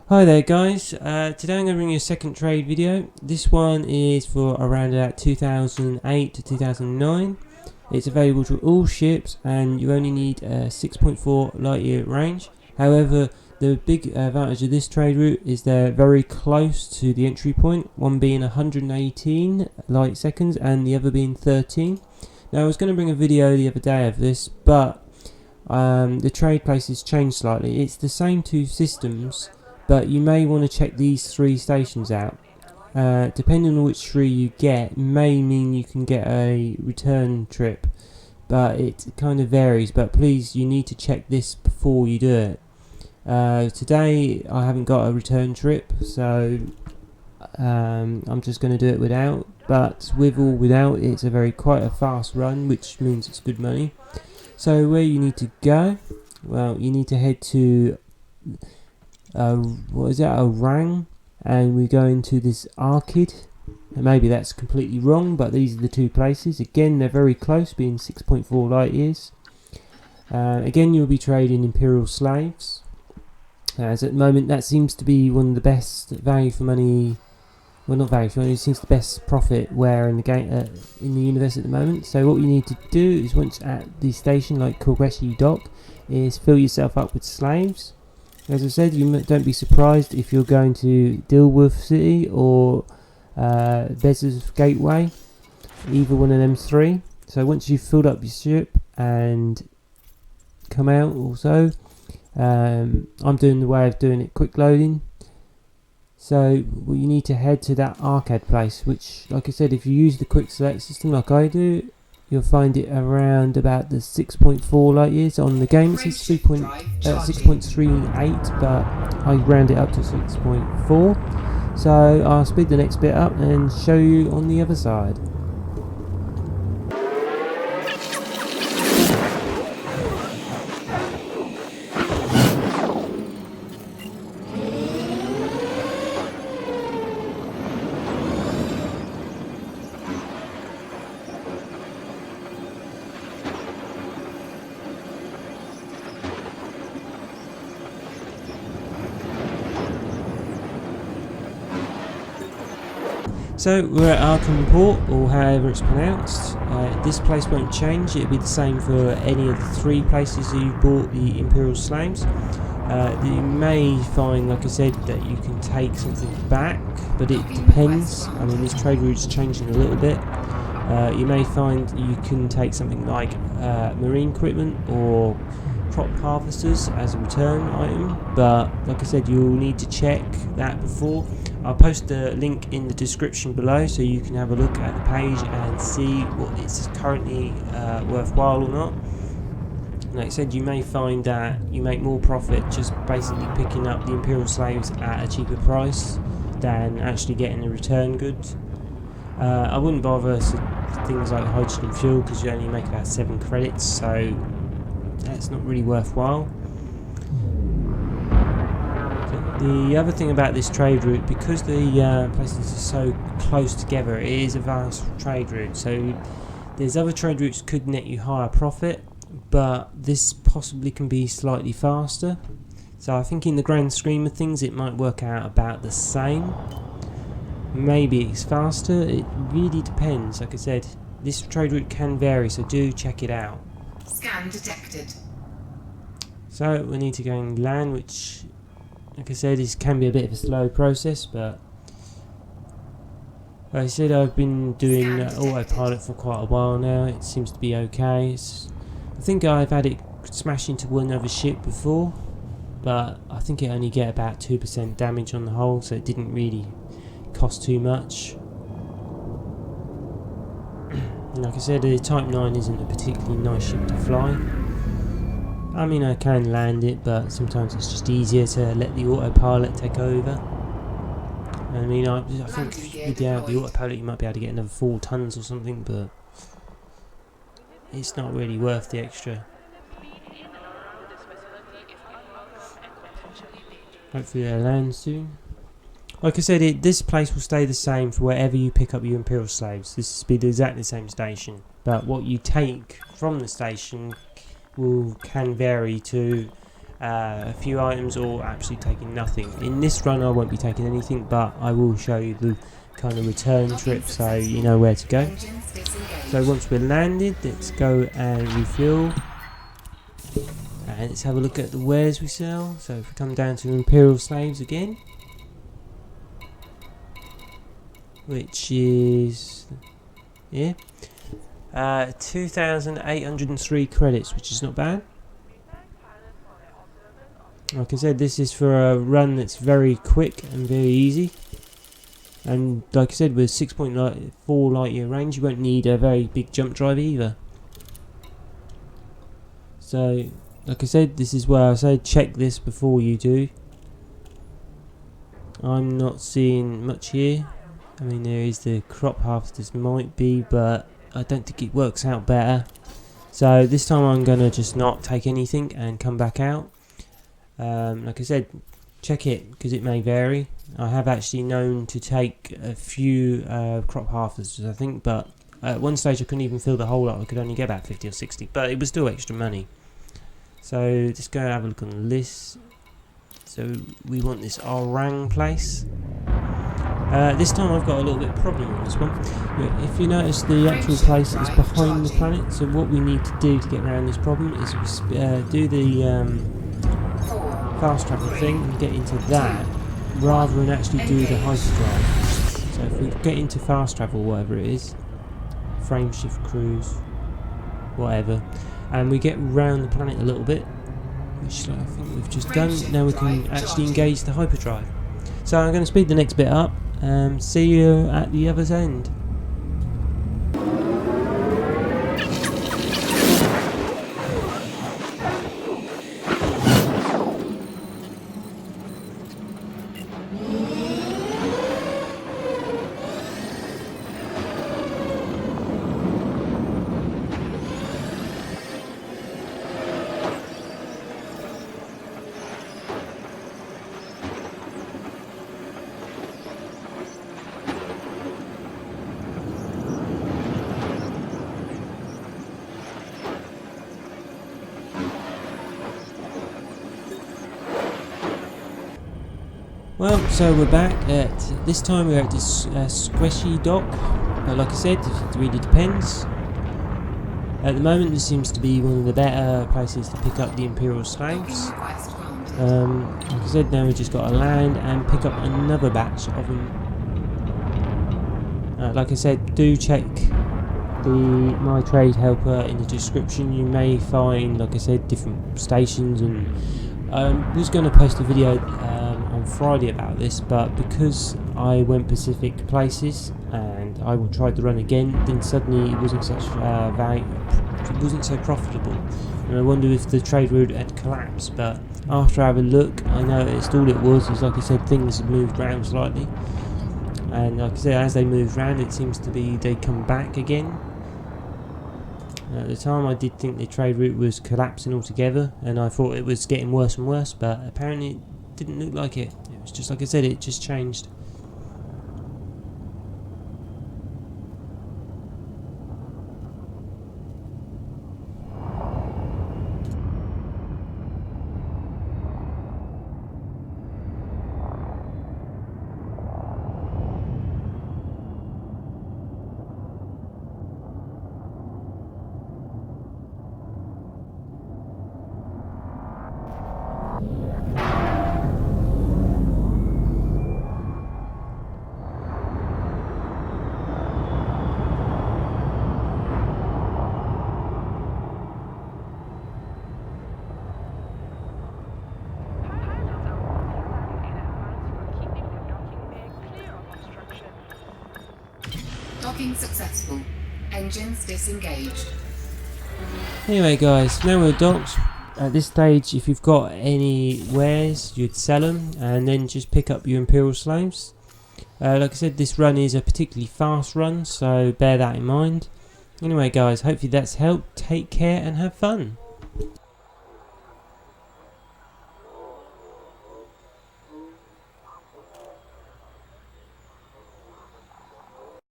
Hi there guys, today I'm going to bring you a second trade video. This one is for around about 2008 to 2009. It's available to all ships and you only need a 6.4 light year range. However, the big advantage of this trade route is they're very close to the entry point, one being 118 light seconds and the other being 13. Now I was going to bring a video the other day of this, but the trade places changed slightly. It's the same two systems, but you may want to check these three stations out. Depending on which three you get, may mean you can get a return trip, but it kind of varies. But please, you need to check this before you do it. Today I haven't got a return trip, so I'm just going to do it without. But with or without, it's quite a fast run, which means it's good money. So where you need to go? Well, you need to head to Arang, and we go into this Arkid. And maybe that's completely wrong, but these are the two places. Again, they're very close, being 6.4 light years. Again, you'll be trading Imperial slaves, as at the moment that seems to be one of the best value for money. Well, not value for money. It seems the best profit where in the game in the universe at the moment. So what you need to do is, once at the station like Koreshi Dock, is fill yourself up with slaves. As I said, you don't be surprised if you're going to Dilworth City or Bezos Gateway, either one of them three. So once you've filled up your ship and come out, also, I'm doing the way of doing it quick loading. So you need to head to that arcade place, which, like I said, if you use the quick select system like I do, you'll find it around about the 6.4 light years. On the game it says 6.38, but I round it up to 6.4. So I'll speed the next bit up and show you on the other side. So we're at Arkham Port, or however it's pronounced. This place won't change, it'll be the same for any of the three places that you bought the Imperial slaves. You may find, like I said, that you can take something back, but it depends. I mean, this trade route's changing a little bit. You may find you can take something like marine equipment or crop harvesters as a return item, but like I said, you'll need to check that before. I'll post the link in the description below so you can have a look at the page and see what is currently worthwhile or not. Like I said, you may find that you make more profit just basically picking up the Imperial slaves at a cheaper price than actually getting the return goods. I wouldn't bother things like hydrogen fuel because you only make about 7 credits, so that's not really worthwhile. The other thing about this trade route, because the places are so close together, it is a vast trade route. So there's other trade routes could net you higher profit, but this possibly can be slightly faster. So I think in the grand scheme of things it might work out about the same. Maybe it's faster, it really depends. Like I said, this trade route can vary, so do check it out. Scan detected. So we need to go and land, which, like I said, this can be a bit of a slow process, but like I said, I've been doing autopilot for quite a while now. It seems to be okay. I think I've had it smash into one other ship before, but I think it only get about 2% damage on the hull, so it didn't really cost too much. Like I said, the Type 9 isn't a particularly nice ship to fly. I mean, I can land it, but sometimes it's just easier to let the autopilot take over. I mean, I think with the autopilot you might be able to get another 4 tons or something, but it's not really worth the extra. Hopefully they land soon. Like I said, this place will stay the same for wherever you pick up your Imperial slaves. This will be exactly the same station, but what you take from the station can vary to a few items, or absolutely taking nothing. In this run I won't be taking anything, but I will show you the kind of return trip so you know where to go. Engines disengaged. So once we're landed, let's go and refuel. And let's have a look at the wares we sell. So if we come down to Imperial Slaves again, which is 2,803 credits, which is not bad. Like I said, this is for a run that's very quick and very easy. And like I said, with 6.4 light year range, you won't need a very big jump drive either. So, like I said, this is where I say check this before you do. I'm not seeing much here. I mean, there is the crop harvesters might be, but I don't think it works out better. So this time I'm going to just not take anything and come back out. Like I said, check it because it may vary. I have actually known to take a few crop harvesters, I think, but at one stage I couldn't even fill the whole lot. I could only get about 50 or 60, but it was still extra money. So just go and have a look on the list. So we want this Orang place. This time I've got a little bit of problem on this one. If you notice, the actual place is behind the planet, so what we need to do to get around this problem is do the fast travel thing and get into that rather than actually do the hyperdrive. So if we get into fast travel, whatever it is, frame shift cruise, whatever, and we get around the planet a little bit, which I think we've just done. Now we can actually engage the hyperdrive. So I'm going to speed the next bit up and see you at the other end. Well, so we're back at, this time we're at this squishy dock, but like I said, it really depends. At the moment this seems to be one of the better places to pick up the Imperial Slaves. Like I said, now we've just got to land and pick up another batch of them. Like I said, do check my trade helper in the description. You may find, like I said, different stations, and I was going to post a video on Friday about this, but because I went Pacific places and I tried to run again, then suddenly it wasn't such it wasn't so profitable, and I wonder if the trade route had collapsed. But after I have a look, I noticed all it was like I said, things had moved around slightly, and like I said, as they moved around, it seems to be they come back again. At the time I did think the trade route was collapsing altogether, and I thought it was getting worse and worse, but apparently it didn't look like it. It was just like I said, it just changed. Docking successful. Engines disengaged. Anyway guys, now we're docked. At this stage, if you've got any wares, you'd sell them and then just pick up your Imperial Slaves. Like I said, this run is a particularly fast run, so bear that in mind. Anyway guys, hopefully that's helped. Take care and have fun.